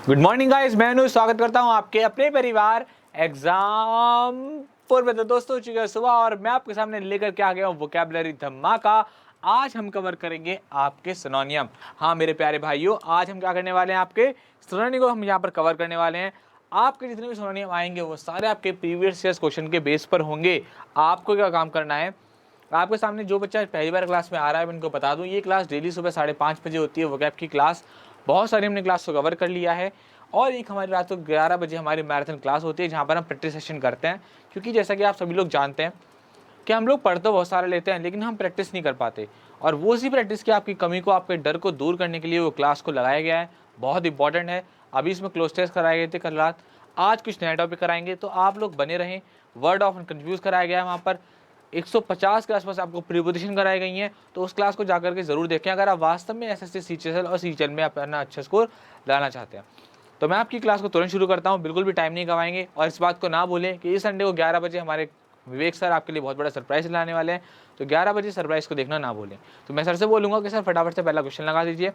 Good morning guys, मैं अनुज स्वागत करता हूं आपके अपने परिवार एग्जाम पूर्व में। तो दोस्तों हो चुकी है सुबह और मैं आपके सामने लेकर के आ गया हूं वोकैबुलरी धमाका। आज हम कवर करेंगे आपके सिनोनियम। हाँ मेरे प्यारे भाइयों, आज हम क्या करने वाले हैं, आपके सिनोनियम को हम यहाँ पर कवर करने वाले हैं। आपके जितने भी सिनोनियम आएंगे वो सारे आपके प्रीवियस ईयर्स क्वेश्चन के बेस पर होंगे। आपको क्या काम करना है, आपके सामने जो बच्चा पहली बार क्लास में आ रहा है मैं उनको बता दूं, ये क्लास डेली सुबह 5:30 बजे होती है वोकैब की क्लास। बहुत सारी हमने क्लास को कवर कर लिया है और एक हमारी रात को 11 बजे हमारी मैराथन क्लास होती है जहाँ पर हम प्रैक्टिस सेशन करते हैं। क्योंकि जैसा कि आप सभी लोग जानते हैं कि हम लोग पढ़ तो बहुत सारे लेते हैं लेकिन हम प्रैक्टिस नहीं कर पाते, और वो उसी प्रैक्टिस की आपकी कमी को, आपके डर को दूर करने के लिए वो क्लास को लगाया गया है। बहुत इंपॉर्टेंट है। अभी इसमें क्लोज टेस्ट कराए गए थे कल रात, आज कुछ नया टॉपिक कराएंगे, तो आप लोग बने रहें। वर्ड ऑफ कन्फ्यूज कराया गया है, वहाँ पर 150 के आसपास आपको प्रीपोजिशन कराई गई हैं, तो उस क्लास को जाकर के जरूर देखें अगर आप वास्तव में एसएससी सीएचएसएल और सीजीएल में अपना अच्छा स्कोर लाना चाहते हैं। तो मैं आपकी क्लास को तुरंत शुरू करता हूं, बिल्कुल भी टाइम नहीं गवाएंगे। और इस बात को ना भूलें कि इस संडे को 11 बजे हमारे विवेक सर आपके लिए बहुत बड़ा सरप्राइज लाने वाले हैं, तो 11 बजे सरप्राइज को देखना ना भूलें। तो मैं सर से बोलूँगा कि सर फटाफट से पहला क्वेश्चन लगा दीजिए,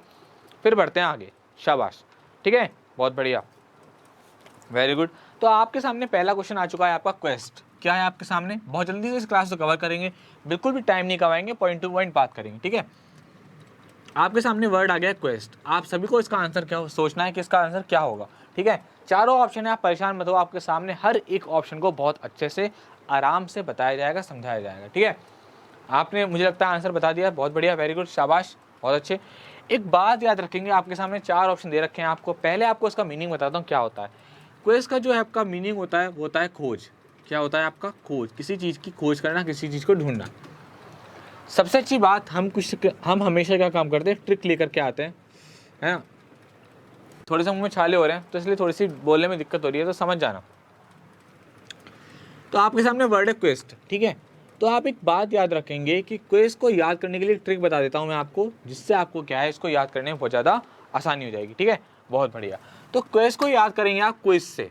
फिर बढ़ते हैं आगे। शाबाश, ठीक है, बहुत बढ़िया, वेरी गुड। तो आपके सामने पहला क्वेश्चन आ चुका है आपका क्वेस्ट। क्या है आपके सामने, बहुत जल्दी से इस क्लास को कवर करेंगे, बिल्कुल भी टाइम नहीं गवाएंगे, पॉइंट टू पॉइंट बात करेंगे, ठीक है। आपके सामने वर्ड आ गया क्वेस्ट, आप सभी को इसका आंसर क्या सोचना है कि इसका आंसर क्या होगा, ठीक है। चारों ऑप्शन है, आप परेशान मत हो, आपके सामने हर एक ऑप्शन को बहुत अच्छे से आराम से बताया जाएगा, समझाया जाएगा, ठीक है। आपने मुझे लगता है आंसर बता दिया, बहुत बढ़िया, वेरी गुड, शाबाश, बहुत अच्छे। एक बात याद रखेंगे, आपके सामने 4 ऑप्शन दे रखे हैं आपको। पहले आपको इसका मीनिंग बताता हूँ क्या होता है। क्वेस्ट का जो है आपका मीनिंग होता है वो होता है खोज। क्या होता है आपका, खोज, किसी चीज़ की खोज करना, किसी चीज़ को ढूंढना। सबसे अच्छी बात, हम हमेशा क्या काम करते हैं, ट्रिक लेकर के आते हैं, है ना। थोड़े से मुंह में छाले हो रहे हैं तो इसलिए थोड़ी सी बोलने में दिक्कत हो रही है, तो समझ जाना। तो आपके सामने वर्ड है क्वेस्ट, ठीक है। तो आप एक बात याद रखेंगे कि क्वेस्ट को याद करने के लिए ट्रिक बता देता हूं मैं आपको, जिससे आपको क्या है, इसको याद करने में बहुत ज़्यादा आसानी हो जाएगी, ठीक है, बहुत बढ़िया। तो क्वेस्ट को याद करेंगे आप क्विज से।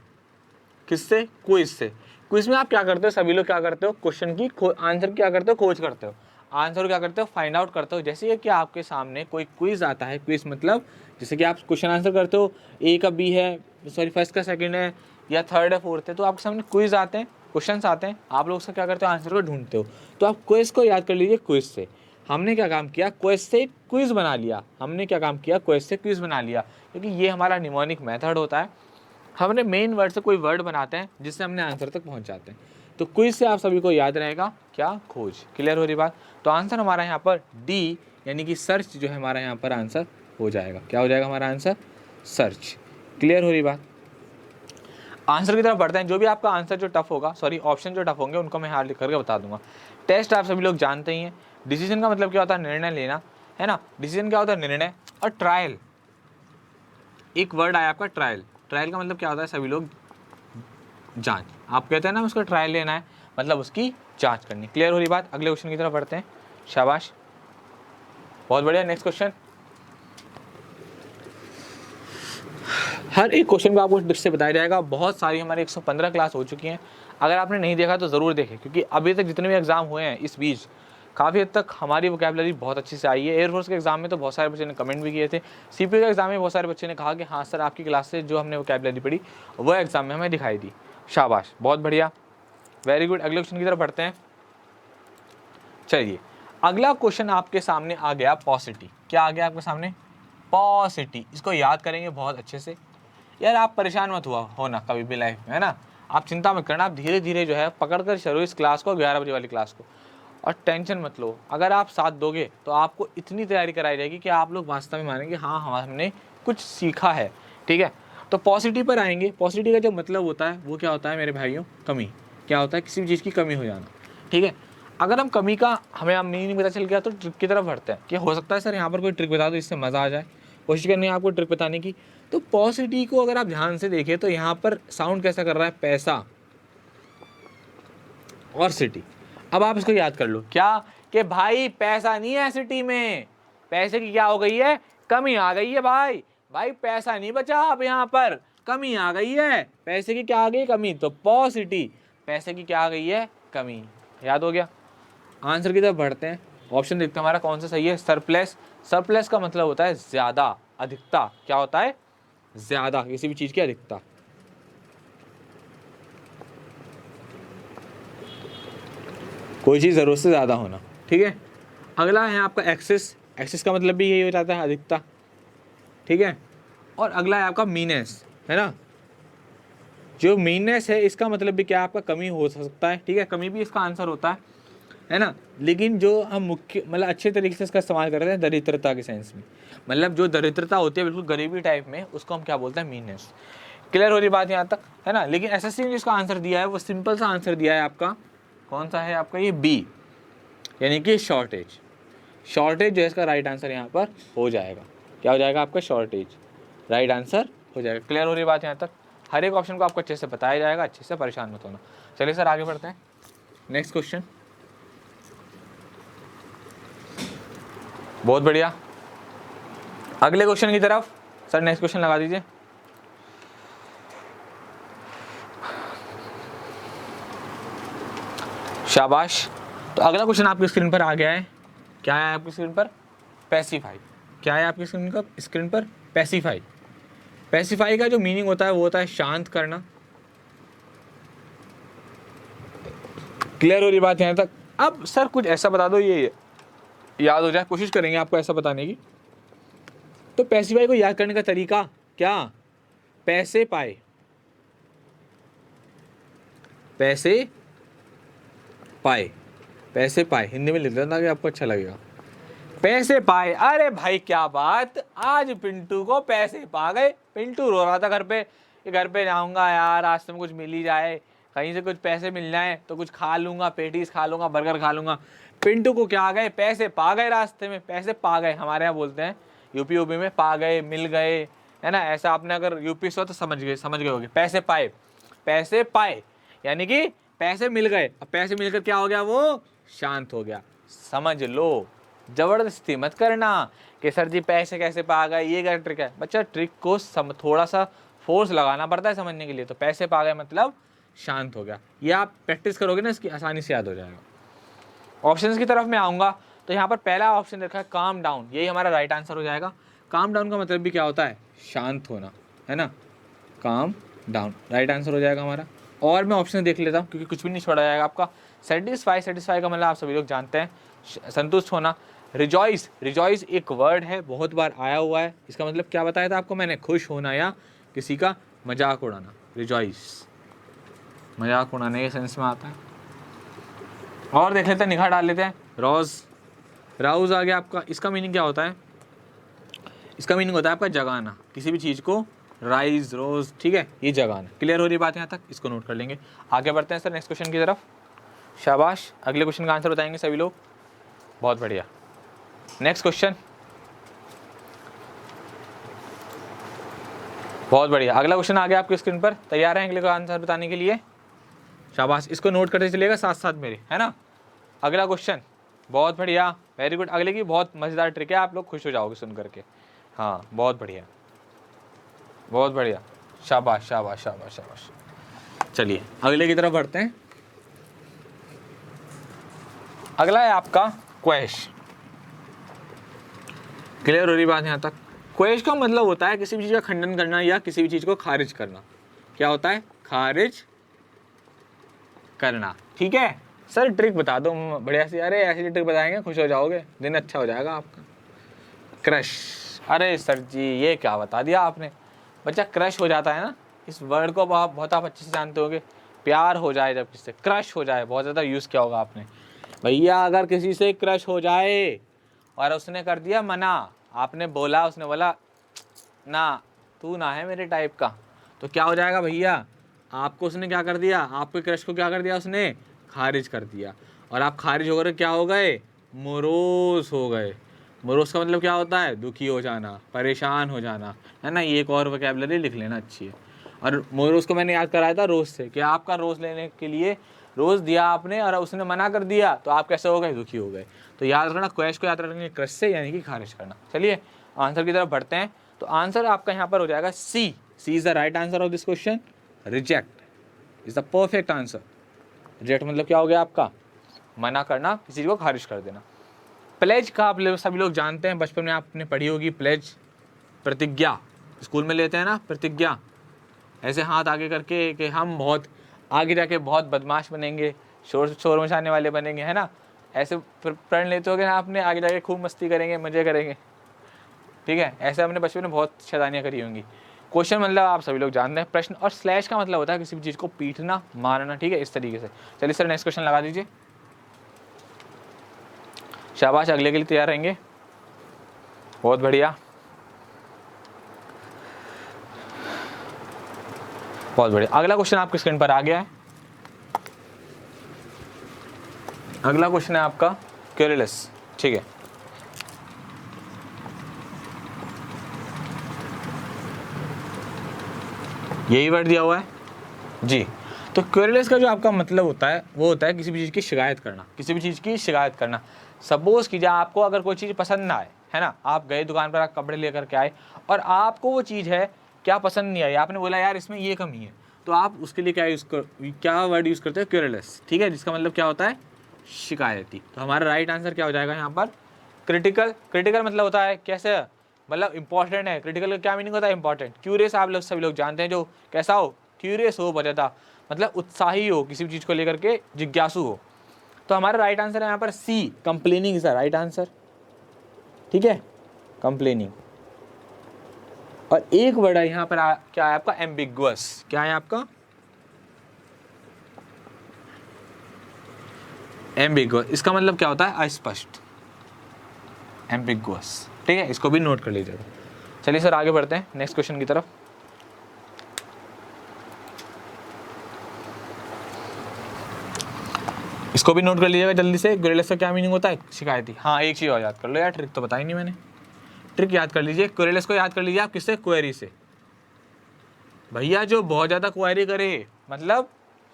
किससे, क्विज से। क्विज में आप क्या करते हो, सभी लोग क्या करते हो, क्वेश्चन की आंसर क्या करते हो, खोज करते हो, आंसर क्या करते हो, फाइंड आउट करते हो। जैसे कि आपके सामने कोई क्विज आता है, क्विज मतलब जैसे कि आप क्वेश्चन आंसर करते हो, ए का बी है, सॉरी फर्स्ट का सेकंड है या थर्ड है फोर्थ है, तो आपके सामने क्विज आते हैं, क्वेश्चन आते हैं, आप लोग उसका क्या करते हो, आंसर को ढूंढते हो। तो आप क्विज को याद कर लीजिए क्विज से। हमने क्या काम किया, क्विज से क्विज बना लिया, हमने क्या काम किया, क्विज से क्विज बना लिया, क्योंकि ये हमारा निमोनिक मेथड होता है। हमने मेन वर्ड से कोई वर्ड बनाते हैं जिससे हमने आंसर तक पहुंच जाते हैं। तो क्विज से आप सभी को याद रहेगा क्या, खोज। क्लियर हो रही बात। तो आंसर हमारा यहाँ पर डी यानी कि सर्च जो है हमारा यहाँ पर आंसर हो जाएगा। क्या हो जाएगा हमारा आंसर, सर्च। क्लियर हो रही बात। आंसर की तरफ बढ़ते हैं। जो भी आपका आंसर जो टफ होगा, सॉरी ऑप्शन जो टफ होंगे उनको मैं यहाँ लिख करके बता दूंगा। टेस्ट आप सभी लोग जानते ही हैं। डिसीजन का मतलब क्या होता है, निर्णय लेना, है ना। डिसीजन क्या होता है, निर्णय। और ट्रायल, एक वर्ड आया आपका ट्रायल। ट्रायल का मतलब क्या होता है, सभी लोग जांच, आप कहते हैं ना उसका ट्रायल लेना है, मतलब उसकी जांच करनी। क्लियर हो रही बात। अगले क्वेश्चन की तरफ बढ़ते हैं। शाबाश, बहुत बढ़िया। Next question. हर एक क्वेश्चन को आपको ट्रिक से बताया जाएगा। बहुत सारी हमारी 115 क्लास हो चुकी हैं, अगर आपने नहीं देखा तो ज़रूर देखें, क्योंकि अभी तक जितने भी एग्जाम हुए हैं इस बीच काफ़ी हद तक हमारी वोकैबुलरी बहुत अच्छी से आई है। एयरफोर्स के एग्जाम में तो बहुत सारे बच्चे ने कमेंट भी किए थे, सीपीयू के एग्जाम में बहुत सारे बच्चे ने कहा कि हाँ सर आपकी क्लास से जो हमने वोकैबुलरी पढ़ी वो एग्जाम में हमें दिखाई दी। शाबाश, बहुत बढ़िया, वेरी गुड। अगले क्वेश्चन की तरफ बढ़ते हैं। चलिए, अगला क्वेश्चन आपके सामने आ गया पॉसिटी। क्या आ गया आपके सामने, पॉसिटी। इसको याद करेंगे बहुत अच्छे से। यार आप परेशान मत हुआ होना कभी भी लाइफ में, है ना। आप चिंता मत करना, आप धीरे धीरे जो है पकड़ कर चलो इस क्लास को, 11 बजे वाली क्लास को, और टेंशन मत लो। अगर आप साथ दोगे तो आपको इतनी तैयारी कराई जाएगी कि आप लोग वास्तव में मानेंगे हाँ हमने कुछ सीखा है, ठीक है। तो पॉजिटिव पर आएंगे। पॉजिटिव का जो मतलब होता है वो क्या होता है मेरे भाइयों, कमी। क्या होता है, किसी भी चीज़ की कमी हो जाना, ठीक है। अगर हम कमी का हमें मीनिंग पता चल गया तो ट्रिक की तरफ बढ़ते हैं कि हो सकता है सर यहाँ पर कोई ट्रिक बता दो जिससे मज़ा आ जाए। कोशिश करनी है आपको ट्रिक बताने की। तो पॉसिटी को अगर आप ध्यान से देखें तो यहाँ पर साउंड कैसा कर रहा है, पैसा और सिटी। अब आप इसको याद कर लो क्या, कि भाई पैसा नहीं है सिटी में, पैसे की क्या हो गई है, कमी आ गई है भाई। भाई पैसा नहीं बचा, अब यहाँ पर कमी आ गई है, पैसे की क्या आ गई, कमी। तो पॉसिटी, पैसे की क्या आ गई है, कमी। याद हो गया। आंसर की तरफ बढ़ते हैं। ऑप्शन देखते हैं हमारा कौन सा सही है, सरप्लस। सरप्लस का मतलब होता है ज्यादा, अधिकता। क्या होता है, ज्यादा, किसी भी चीज की अधिकता। कोई चीज जरूरत से ज्यादा होना, ठीक है। अगला है आपका एक्सेस, एक्सेस का मतलब भी यही हो जाता है अधिकता, ठीक है। और अगला है आपका मीनेस, है ना। जो मीननेस है इसका मतलब भी क्या है, आपका कमी हो सकता है, ठीक है, कमी भी इसका आंसर होता है ना। लेकिन जो हम मुख्य मतलब अच्छे तरीके से इसका इस्तेमाल करते हैं दरिद्रता के सेंस में, मतलब जो दरिद्रता होती है बिल्कुल गरीबी टाइप में, उसको हम क्या बोलते हैं, मीननेस। क्लियर हो रही बात यहाँ तक, है ना। लेकिन एसएससी ने जिसका आंसर दिया है वो सिंपल सा आंसर दिया है आपका, कौन सा है आपका, ये बी, यानी कि शॉर्टेज। शॉर्टेज जो है इसका राइट आंसर यहाँ पर हो जाएगा। क्या हो जाएगा आपका, शॉर्टेज, राइट आंसर हो जाएगा। क्लियर हो रही बात यहाँ तक। हर एक ऑप्शन को आपको अच्छे से बताया जाएगा, अच्छे से परेशान मत होना। चलिए सर आगे बढ़ते हैं, नेक्स्ट क्वेश्चन। बहुत बढ़िया, अगले क्वेश्चन की तरफ। सर नेक्स्ट क्वेश्चन लगा दीजिए। शाबाश। तो अगला क्वेश्चन आपकी स्क्रीन पर आ गया है। क्या है आपकी स्क्रीन पर, पैसिफाई। क्या है आपकी स्क्रीन पर, पैसिफाई। पैसिफाई का जो मीनिंग होता है वो होता है शांत करना। क्लियर हो रही बात यहाँ तक। अब सर कुछ ऐसा बता दो ये याद हो जाए, कोशिश करेंगे आपको ऐसा बताने की। तो पैसिफाई को याद करने का तरीका क्या, पैसे पाए, पैसे पाए, पैसे पाए, हिंदी में लिख लेना कि आपको अच्छा लगेगा। पैसे पाए, अरे भाई क्या बात, आज पिंटू को पैसे पा गए। पिंटू रो रहा था घर पे कि घर पे जाऊंगा यार, रास्ते में कुछ मिल ही जाए, कहीं से कुछ पैसे मिल जाए तो कुछ खा लूंगा, पेटीज खा लूंगा, बर्गर खा लूंगा। पिंटू को क्या आ गए, पैसे पा गए, रास्ते में पैसे पा गए, हमारे यहाँ बोलते हैं यूपी में पा गए, मिल गए, है ना। ऐसा आपने अगर यूपी से हो तो समझ गए होगे। पैसे पाए, पैसे पाए यानी कि पैसे मिल गए। अब पैसे मिलकर क्या हो गया, वो शांत हो गया। समझ लो, जबरदस्ती मत करना कि सर जी पैसे कैसे पा गए, ये क्या ट्रिक है। बच्चा ट्रिक को थोड़ा सा फोर्स लगाना पड़ता है समझने के लिए। तो पैसे पा गए मतलब शांत हो गया। ये आप प्रैक्टिस करोगे ना, इसकी आसानी से याद हो जाएगा। ऑप्शंस की तरफ मैं आऊँगा तो यहाँ पर पहला ऑप्शन रखा है काम डाउन, यही हमारा राइट आंसर हो जाएगा। काम डाउन का मतलब भी क्या होता है, शांत होना, है ना। काम डाउन राइट आंसर हो जाएगा हमारा। और मैं ऑप्शन देख लेता हूँ क्योंकि कुछ भी नहीं छोड़ा जाएगा आपका। सेटिस्फाई, सेटिस्फाई का मतलब आप सभी लोग जानते हैं, संतुष्ट होना। रिजॉइस, रिजॉइस एक वर्ड है, बहुत बार आया हुआ है। इसका मतलब क्या बताया था आपको मैंने, खुश होना या किसी का मजाक उड़ाना। रिजॉइस मजाक उड़ाने के सेंस में आता है। और देख लेते हैं, निगाह डाल लेते हैं। रोज, राउज आ गया आपका। इसका मीनिंग क्या होता है, इसका मीनिंग होता है आपका जगाना, किसी भी चीज़ को राइज, रोज, ठीक है, ये जगाना। क्लियर हो रही बात यहाँ तक, इसको नोट कर लेंगे। आगे बढ़ते हैं सर नेक्स्ट क्वेश्चन की तरफ। शाबाश, अगले क्वेश्चन का आंसर बताएंगे सभी लोग, बहुत बढ़िया। नेक्स्ट क्वेश्चन, बहुत बढ़िया। अगला क्वेश्चन आ गया आपकी स्क्रीन पर, तैयार हैं अगले का आंसर बताने के लिए। शाबाश, इसको नोट करते चलिएगा साथ साथ मेरे, है ना। अगला क्वेश्चन, बहुत बढ़िया, वेरी गुड। अगले की बहुत मज़ेदार ट्रिक है, आप लोग खुश हो जाओगे सुन करके। हाँ बहुत बढ़िया, बहुत बढ़िया, शाबाश शाबाश शाबाश शाबाश। चलिए अगले की तरफ बढ़ते हैं। अगला है आपका क्वेश। क्लियर हो रही बात यहाँ तक। क्वेश का मतलब होता है किसी भी चीज़ का खंडन करना या किसी भी चीज़ को खारिज करना। क्या होता है, खारिज करना, ठीक है। सर ट्रिक बता दो बढ़िया सी। अरे ऐसी ट्रिक बताएंगे खुश हो जाओगे, दिन अच्छा हो जाएगा आपका। क्रश, अरे सर जी ये क्या बता दिया आपने। बच्चा क्रश हो जाता है ना, इस वर्ड को बहुत आप अच्छे से जानते होगे। प्यार हो जाए जब किससे, क्रश हो जाए, बहुत ज़्यादा यूज़ किया होगा आपने। भैया अगर किसी से क्रश हो जाए और उसने कर दिया मना, आपने बोला, उसने बोला ना तू ना है मेरे टाइप का, तो क्या हो जाएगा भैया, आपको उसने क्या कर दिया, आपके क्रश को क्या कर दिया उसने, खारिज कर दिया। और आप खारिज होकर क्या हो गए, मोरोस हो गए। मोरोस का मतलब क्या होता है, दुखी हो जाना, परेशान हो जाना, है ना। ये एक और वोकैबुलरी लिख लेना अच्छी है। और मोरोस को मैंने याद कराया था रोज़ से, कि आपका रोज़ लेने के लिए रोज़ दिया आपने और उसने मना कर दिया तो आप कैसे हो गए, दुखी हो गए। तो याद रखना, क्वेश को याद रखना, क्रश से यानी कि खारिज करना। चलिए आंसर की तरफ बढ़ते हैं। तो आंसर आपका यहाँ पर हो जाएगा C. C is the right answer of this question. Reject is the perfect answer. Reject मतलब क्या हो गया आपका, मना करना, किसी चीज़ को खारिज कर देना। प्लेज का आप सभी लोग जानते हैं, बचपन में आपने पढ़ी होगी प्लेज, प्रतिज्ञा, स्कूल में लेते हैं ना प्रतिज्ञा, ऐसे हाथ आगे करके कि हम बहुत आगे जाके बहुत बदमाश बनेंगे, शोर मचाने वाले बनेंगे, है ना। ऐसे प्रण लेते हो कि आपने आगे जाके खूब मस्ती करेंगे, मज़े करेंगे, ठीक है। ऐसे हमने बचपन में बहुत शैतानियाँ करी होंगी। क्वेश्चन मतलब आप सभी लोग जानते हैं, प्रश्न, और स्लैश का मतलब होता है किसी भी चीज़ को पीटना, मारना, ठीक है, इस तरीके से। चलिए सर नेक्स्ट क्वेश्चन लगा दीजिए। शाबाश, अगले के लिए तैयार रहेंगे, बहुत बढ़िया, बहुत बढ़िया। अगला क्वेश्चन आपके स्क्रीन पर आ गया है। अगला क्वेश्चन है आपका क्यूरेलस, ठीक है। यही वर्ड दिया हुआ है जी। तो क्यूरेलस का जो आपका मतलब होता है वो होता है किसी भी चीज़ की शिकायत करना, किसी भी चीज़ की शिकायत करना। सपोज कीजिए आपको अगर कोई चीज़ पसंद ना आए, है ना, आप गए दुकान पर, आप कपड़े लेकर के आए और आपको वो चीज़ है क्या पसंद नहीं आई, आपने बोला यार इसमें ये कमी है, तो आप उसके लिए क्या वर्ड यूज़ करते हो, क्यूरेलस, ठीक है, जिसका मतलब क्या होता है, शिकायती। तो हमारा राइट आंसर क्या हो जाएगा यहाँ पर, क्रिटिकल। क्रिटिकल मतलब होता है कैसे, मतलब इंपॉर्टेंट है। क्रिटिकल का क्या मीनिंग होता है, इंपॉर्टेंट। क्यूरियस आप लोग सभी लोग जानते हैं, जो कैसा हो, क्यूरियस हो, बहुत ज़्यादा मतलब उत्साही हो, किसी भी चीज़ को लेकर के जिज्ञासु हो। तो हमारा राइट आंसर है यहाँ पर C, complaining is the right answer, ठीक है, कंप्लेनिंग। और एक वर्ड है यहाँ पर क्या है आपका, एम्बिगुअस। क्या है आपका, एम्बिगुअस। इसका मतलब क्या होता है, अस्पष्ट, एम्बिगुअस, ठीक है, इसको भी नोट कर लीजिएगा। चलिए सर आगे बढ़ते हैं नेक्स्ट क्वेश्चन की तरफ। इसको भी नोट कर लीजिएगा जल्दी से। क्यूरेलस का क्या मीनिंग होता है, शिकायती। हाँ, एक चीज़ और याद कर लो यार, ट्रिक तो बताई नहीं मैंने, ट्रिक याद कर लीजिए। क्यूरेलस को याद कर लीजिए आप किससे, क्वेरी से। भैया जो बहुत ज़्यादा क्वेरी करे मतलब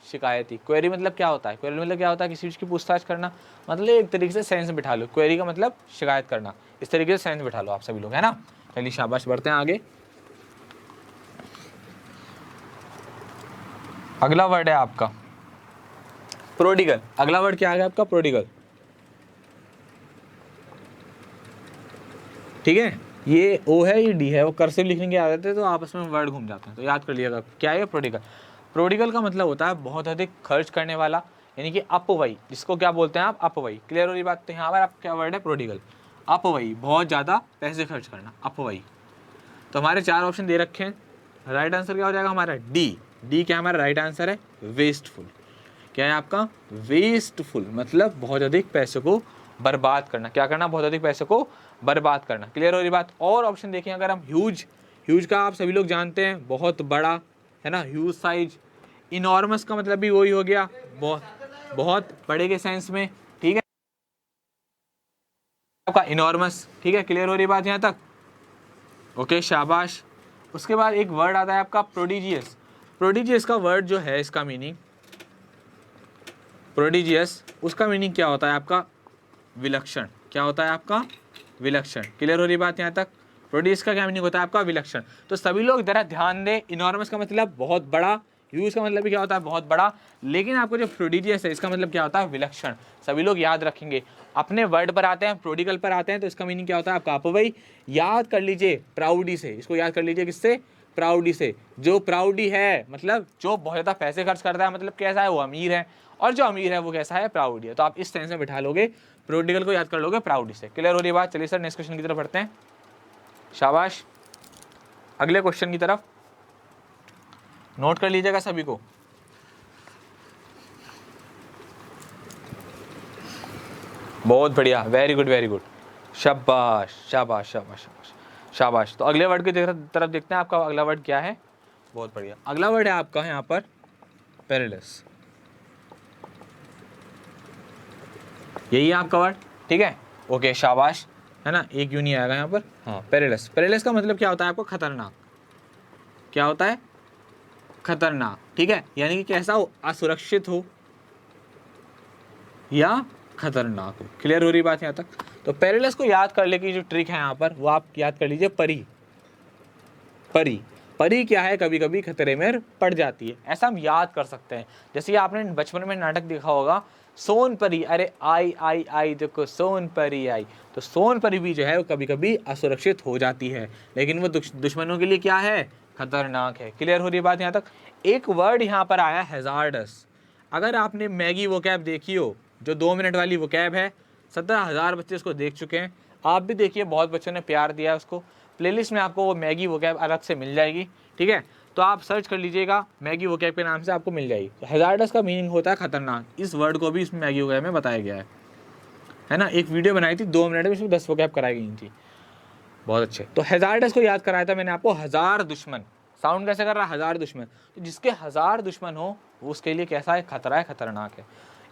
शिकायती। क्वेरी मतलब क्या होता है, क्वेरी मतलब क्या होता है, किसी चीज़ की पूछताछ करना, मतलब एक तरीके से सेंस बिठा लो। क्वेरी का मतलब शिकायत करना, इस तरीके से सेंस बिठा लो आप सभी लोग, है ना। चलिए शाबाश, बढ़ते हैं आगे। अगला वर्ड है आपका प्रोडिगल। अगला वर्ड क्या आ गया आपका, प्रोडिगल, ठीक है। ये ओ है, ये डी है, वो कर्सिव लिखने की आदत है तो आपस में वर्ड घूम जाते हैं, तो याद कर लिएगा क्या है प्रोडिगल। प्रोडिगल का मतलब होता है बहुत अधिक खर्च करने वाला, यानी कि अपव्ययी, जिसको क्या बोलते हैं आप, अपव्ययी। क्लियर हो रही बात। तो यहाँ पर आप क्या वर्ड है, प्रोडिगल, अपव्ययी, बहुत ज़्यादा पैसे खर्च करना, अपव्ययी। तो हमारे चार ऑप्शन दे रखे हैं, राइट आंसर क्या हो जाएगा हमारा, डी। डी क्या हमारा राइट आंसर है, वेस्टफुल। क्या है आपका, वेस्टफुल, मतलब बहुत अधिक पैसे को बर्बाद करना। क्या करना, बहुत अधिक पैसे को बर्बाद करना। क्लियर हो रही बात। और ऑप्शन देखें अगर हम, ह्यूज, ह्यूज का आप सभी लोग जानते हैं, बहुत बड़ा, है ना, ह्यूज साइज। इनॉर्मस का मतलब भी वही हो गया, बहुत बहुत बड़े के सेंस में, ठीक है, आपका इनॉर्मस, ठीक है। क्लियर हो रही बात यहाँ तक, ओके शाबाश। उसके बाद एक वर्ड आता है आपका प्रोडिजियस। प्रोडिजियस का वर्ड जो है, इसका मीनिंग, प्रोडिजियस, उसका मीनिंग क्या होता है आपका, विलक्षण। क्या होता है आपका, विलक्षण। क्लियर हो रही बात यहाँ तक। प्रोडिजियस का क्या मीनिंग होता है आपका, विलक्षण। तो सभी लोग जरा ध्यान दें, इनॉर्मस का मतलब बहुत बड़ा, ह्यूज का मतलब भी क्या होता है, बहुत बड़ा, लेकिन आपको जो प्रोडिजियस है इसका मतलब क्या होता है, विलक्षण। सभी लोग याद रखेंगे। अपने वर्ड पर आते हैं, प्रोडिगल पर आते हैं, तो इसका मीनिंग क्या होता है आपका, अपव्ययी। याद कर लीजिए प्राउडी से, इसको याद कर लीजिए किससे, प्राउडी से। जो प्राउडी है मतलब जो बहुत ज़्यादा पैसे खर्च करता है, मतलब कैसा है, वो अमीर है, और जो अमीर है वो कैसा है, प्राउडी है। तो आप इस सेंस में बिठा लोगे, प्रोडिगल को याद कर लोगे प्राउडी से। क्लियर हो रही बात। चलिए सर नेक्स्ट क्वेश्चन की तरफ बढ़ते हैं। शाबाश, अगले क्वेश्चन की तरफ नोट कर लीजिएगा सभी को। बहुत बढ़िया, वेरी गुड वेरी गुड, शाबाश शाबाश शाबाश शाबाश शाबाश। तो अगले वर्ड की तरफ देखते हैं, आपका अगला वर्ड क्या है, बहुत बढ़िया। अगला वर्ड है आपका यहाँ पर पेरिलस। यही है आपका वर्ड, ठीक है, ओके शाबाश, है ना, एक यूं नहीं आएगा यहाँ पर। हाँ, पेरिलस। पेरिलस का मतलब क्या होता है आपको, खतरनाक। क्या होता है, खतरनाक, ठीक है, यानी कि कैसा हो, असुरक्षित हो या खतरनाक हो। क्लियर हो रही बात यहाँ तक। तो पेरिलस को याद करने की जो ट्रिक है यहाँ पर, वो आप याद कर लीजिए, परी। परी, परी क्या है, कभी कभी खतरे में पड़ जाती है, ऐसा हम याद कर सकते हैं। जैसे आपने बचपन में नाटक देखा होगा, सोनपरी, अरे आई आई आई, देखो सोनपरी आई। तो सोनपरी भी जो है वो कभी कभी असुरक्षित हो जाती है, लेकिन वो दुश्मनों के लिए क्या है, खतरनाक है। क्लियर हो रही बात यहाँ तक। एक वर्ड यहाँ पर आया हैजार्डस। अगर आपने मैगी वोकैब देखी हो, जो 2 मिनट वाली वोकैब है, 17,000 बच्चे उसको देख चुके हैं, आप भी देखिए, बहुत बच्चों ने प्यार दिया उसको। प्लेलिस्ट में आपको वो मैगी वोकैब अलग से मिल जाएगी, ठीक है। तो आप सर्च कर लीजिएगा मैगी वोकैब के नाम से, आपको मिल जाएगी। तो हैजार्डस का मीनिंग होता है खतरनाक। इस वर्ड को भी इसमें मैगी वोकैब में बताया गया है ना। एक वीडियो बनाई थी 2 मिनट में, इसमें 10 वोकैब कराई गई थी, बहुत अच्छे। तो हैजार्डस को याद कराया था मैंने आपको, 1000 दुश्मन। साउंड कैसे कर रहा है, 1000 दुश्मन। तो जिसके 1000 दुश्मन हो वो उसके लिए कैसा है, खतरा है, खतरनाक है।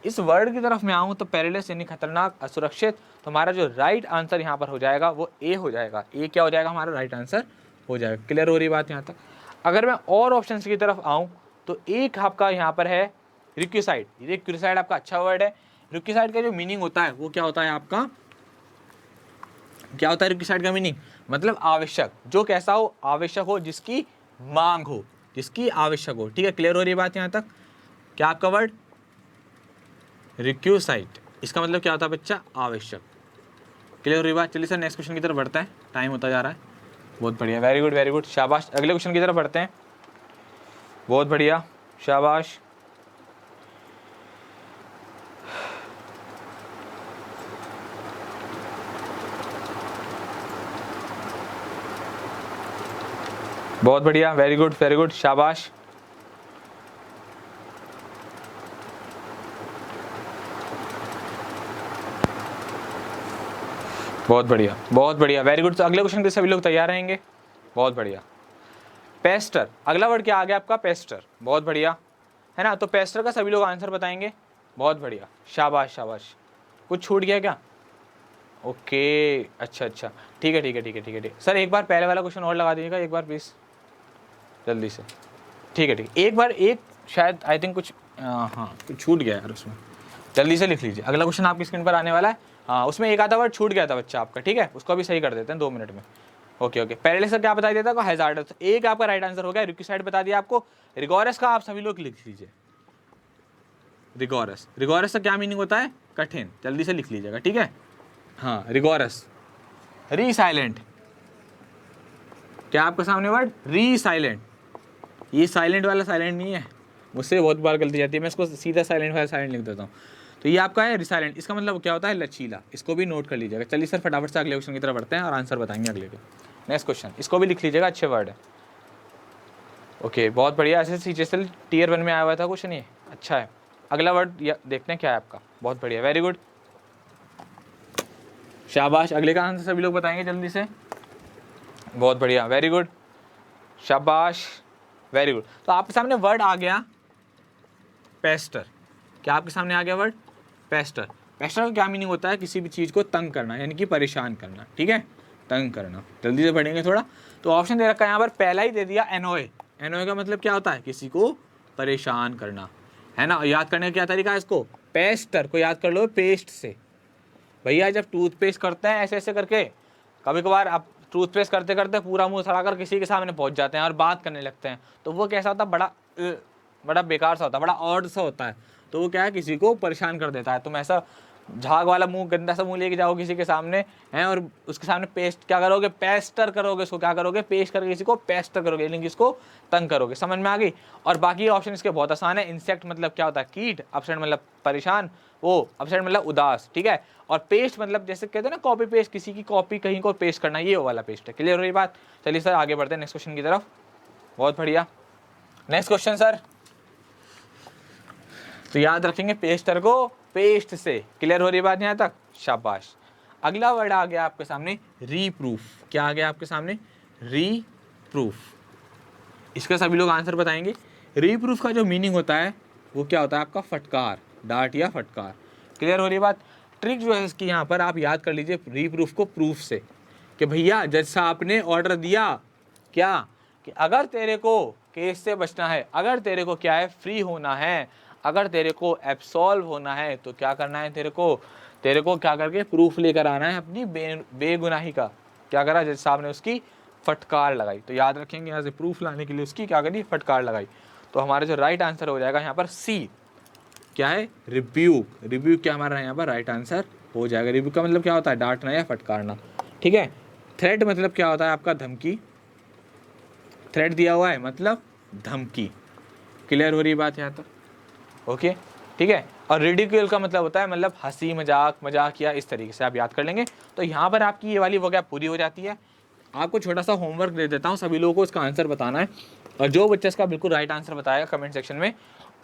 इस वर्ड की तरफ मैं आऊँ तो पेरिलस यानी खतरनाक, असुरक्षित। तो हमारा जो राइट आंसर यहाँ पर हो जाएगा वो ए हो जाएगा। ए क्या हो जाएगा, हमारा राइट आंसर हो जाएगा। क्लियर हो रही बात यहाँ तक। अगर मैं और ऑप्शन की तरफ आऊँ तो एक आपका यहाँ पर है रिक्यूसाइड। रिक्यूसाइड आपका अच्छा वर्ड है। रिक्यूसाइड का जो मीनिंग होता है वो क्या होता है आपका, क्या होता है रिक्यूसाइड का मीनिंग, मतलब आवश्यक। जो कैसा हो, आवश्यक हो, जिसकी मांग हो, जिसकी आवश्यक हो, ठीक है। क्लियर हो रही बात यहाँ तक। क्या आपका वर्ड रिक्यूसाइड, इसका मतलब क्या होता है बच्चा, आवश्यक। क्लियर हो रही बात। चलिए सर नेक्स्ट क्वेश्चन की तरफ बढ़ते हैं, टाइम होता जा रहा है। बहुत बढ़िया, वेरी गुड वेरी गुड, शाबाश। अगले क्वेश्चन की तरफ बढ़ते हैं, बहुत बढ़िया, शाबाश। बहुत बढ़िया, वेरी गुड, शाबाश। बहुत बढ़िया, वेरी गुड। तो अगले क्वेश्चन के सभी लोग तैयार रहेंगे, बहुत बढ़िया। पेस्टर, अगला वर्ड क्या आ गया आपका, पेस्टर। बहुत बढ़िया, है ना। तो पेस्टर का सभी लोग आंसर बताएंगे, बहुत बढ़िया, शाबाश शाबाश। कुछ छूट गया क्या, ओके, अच्छा, ठीक है। सर एक बार पहले वाला क्वेश्चन और लगा दीजिएगा एक बार प्लीज़, जल्दी से। ठीक है, एक बार, एक शायद आई थिंक कुछ, हाँ कुछ छूट गया यार उसमें, जल्दी से लिख लीजिए। अगला क्वेश्चन आपकी स्क्रीन पर आने वाला है। हाँ, उसमें एक आधा वर्ड छूट गया था बच्चा आपका, ठीक है, उसको भी सही कर देते हैं 2 मिनट में। ओके पहले सर क्या बता दिया था, हैजार्डस। एक आपका राइट आंसर हो गया, रिक्यूसाइड बता दिया आपको। रिगोरस का आप सभी लोग लिख लीजिए, रिगोरस का क्या मीनिंग होता है, कठिन। जल्दी से लिख लीजिएगा, ठीक है। हाँ, रिगोरस। री साइलेंट, क्या आपके सामने वर्ड री साइलेंट, ये साइलेंट वाला साइलेंट नहीं है, मुझसे बहुत बार गलती जाती है, मैं इसको सीधा साइलेंट वाला साइलेंट लिख देता हूँ। तो ये आपका है रिसाइलेंट, इसका मतलब क्या होता है, लचीला। इसको भी नोट कर लीजिएगा। चलिए सर फटाफट से अगले क्वेश्चन की तरफ बढ़ते हैं और आंसर बताएंगे अगले के। नेक्स्ट क्वेश्चन, इसको भी लिख लीजिएगा, अच्छे वर्ड है। ओके, बहुत बढ़िया। ऐसे जैसे टीयर 1 में आया हुआ था क्वेश्चन, ये अच्छा है। अगला वर्ड देखते हैं क्या है आपका, बहुत बढ़िया, वेरी गुड, शाबाश। अगले का आंसर सभी लोग बताएंगे जल्दी से, बहुत बढ़िया, वेरी गुड, शाबाश, वेरी गुड। तो आपके सामने वर्ड आ गया पेस्टर। क्या आपके सामने आ गया वर्ड पेस्टर। पेस्टर का क्या मीनिंग होता है, किसी भी चीज़ को तंग करना, यानी कि परेशान करना, ठीक है, तंग करना। जल्दी से पढ़ेंगे थोड़ा। तो ऑप्शन दे रखा है यहाँ पर, पहला ही दे दिया एनोए। एनोए का मतलब क्या होता है, किसी को परेशान करना, है ना। याद करने का क्या तरीका है इसको, पेस्टर को याद कर लो पेस्ट से। भैया जब टूथपेस्ट करते हैं ऐसे ऐसे करके, कभी कभार आप टूथपेस्ट करते करते पूरा मुंह सड़ाकर किसी के सामने पहुंच जाते हैं और बात करने लगते हैं, तो वो कैसा होता है, बड़ा बेकार सा होता है, बड़ा ऑड सा होता है। तो वो क्या है, किसी को परेशान कर देता है। तुम ऐसा झाग वाला मुंह, गंदा सा मुंह लेके जाओ किसी के सामने हैं, और उसके सामने पेस्ट क्या करोगे, पेस्टर करोगे उसको, क्या करोगे, पेस्ट करके किसी को पेस्टर करोगे, यानी कि इसको तंग करोगे। समझ में आ गई। और बाकी ऑप्शन इसके बहुत आसान है। इंसेक्ट मतलब क्या होता है, कीट। अपसेट मतलब परेशान, वो अपसेट मतलब उदास, ठीक है। और पेस्ट मतलब जैसे कहते हैं ना कॉपी पेस्ट, किसी की कॉपी कहीं को पेस्ट करना, ये वाला पेस्ट है। क्लियर हो रही बात। चलिए सर आगे बढ़ते हैं नेक्स्ट क्वेश्चन की तरफ, बहुत बढ़िया। नेक्स्ट क्वेश्चन सर, तो याद रखेंगे पेस्टर को पेस्ट से। क्लियर हो रही बात यहाँ तक, शाबाश। अगला वर्ड आ गया आपके सामने रीप्रूफ। क्या आ गया आपके सामने, रीप्रूफ। इसका सभी लोग आंसर बताएंगे। रीप्रूफ का जो मीनिंग होता है वो क्या होता है आपका, फटकार, डांट या फटकार। क्लियर हो रही बात। ट्रिक जो है इसकी यहाँ पर आप याद कर लीजिए रीप्रूफ को प्रूफ से, कि भैया जज साहब ने ऑर्डर दिया क्या, कि अगर तेरे को केस से बचना है, अगर तेरे को क्या है, फ्री होना है, अगर तेरे को एब्सॉल्व होना है, तो क्या करना है, तेरे को क्या करके प्रूफ लेकर आना है अपनी बेगुनाही का। क्या करा जज साहब ने, उसकी फटकार लगाई। तो याद रखेंगे यहाँ से प्रूफ लाने के लिए उसकी क्या करी, फटकार लगाई। तो हमारा जो राइट आंसर हो जाएगा यहाँ पर सी। क्या है, रिब्यूक। रिब्यूक क्या हमारा यहाँ पर राइट आंसर हो जाएगा। रिब्यूक का मतलब क्या होता है, डांटना या फटकारना, ठीक है। थ्रेट मतलब क्या होता है आपका, धमकी। थ्रेट दिया हुआ है मतलब धमकी। क्लियर हो रही बात यहाँ तक, ओके, ठीक है। और रिडिक्यूल का मतलब होता है मतलब हंसी मजाक, मजाकिया, इस तरीके से आप याद कर लेंगे। तो यहाँ पर आपकी ये वाली वोकैब पूरी हो जाती है। आपको छोटा सा होमवर्क दे देता हूँ, सभी लोगों को इसका आंसर बताना है, और जो बच्चा इसका बिल्कुल राइट आंसर बताएगा कमेंट सेक्शन में,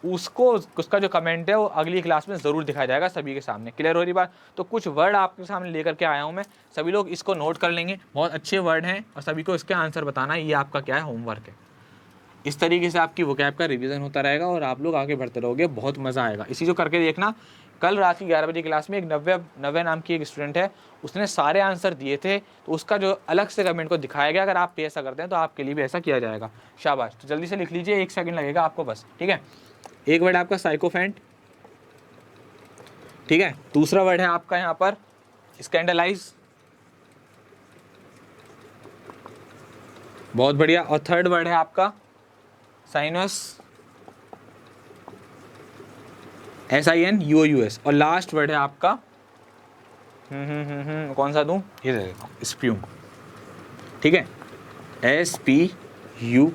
उसको उसका जो कमेंट है वो अगली क्लास में ज़रूर दिखाया जाएगा सभी के सामने। क्लियर हो रही बात। तो कुछ वर्ड आपके सामने लेकर के आया हूँ मैं, सभी लोग इसको नोट कर लेंगे, बहुत अच्छे वर्ड हैं और सभी को इसके आंसर बताना है। ये आपका क्या है, होमवर्क है। इस तरीके से आपकी वोकैब का रिवीजन होता रहेगा और आप लोग आगे बढ़ते रहोगे, बहुत मज़ा आएगा। इसी जो करके देखना, कल रात की 11 बजे क्लास में एक नव्य नाम की एक स्टूडेंट है, उसने सारे आंसर दिए थे, तो उसका जो अलग से कमेंट को दिखाया गया। अगर आप भी ऐसा करते हैं तो आपके लिए भी ऐसा किया जाएगा। शाबाश। तो जल्दी से लिख लीजिए, 1 सेकंड लगेगा आपको बस, ठीक है। एक वर्ड आपका साइकोफेंट, ठीक है। दूसरा वर्ड है आपका यहाँ पर स्कैंडलाइज, बहुत बढ़िया। और थर्ड वर्ड है आपका साइनस, SINUOUS। और लास्ट वर्ड है आपका कौन सा दूं, ये दे देता हूँ, स्प्यूम, ठीक है, SPUME।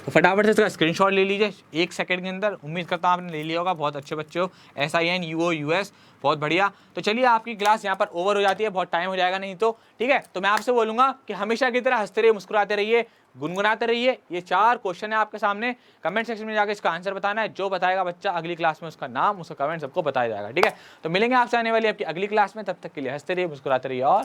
तो फटाफट से इसका स्क्रीनशॉट ले लीजिए 1 सेकंड के अंदर। उम्मीद करता हूँ आपने ले लिया होगा, बहुत अच्छे बच्चे हो। SINUOUS, बहुत बढ़िया। तो चलिए आपकी क्लास यहाँ पर ओवर हो जाती है, बहुत टाइम हो जाएगा नहीं तो, ठीक है। तो मैं आपसे बोलूँगा कि हमेशा की तरह हंसते रहिए, मुस्कुराते रहिए, गुनगुनाते रहिए। ये 4 क्वेश्चन है आपके सामने, कमेंट सेक्शन में जाकर इसका आंसर बताना है। जो बताएगा बच्चा अगली क्लास में उसका नाम, उसका कमेंट सबको बताया जाएगा, ठीक है। तो मिलेंगे आपसे आने वाली आपकी अगली क्लास में, तब तक के लिए हंसते रहिए, मुस्कुराते रहिए और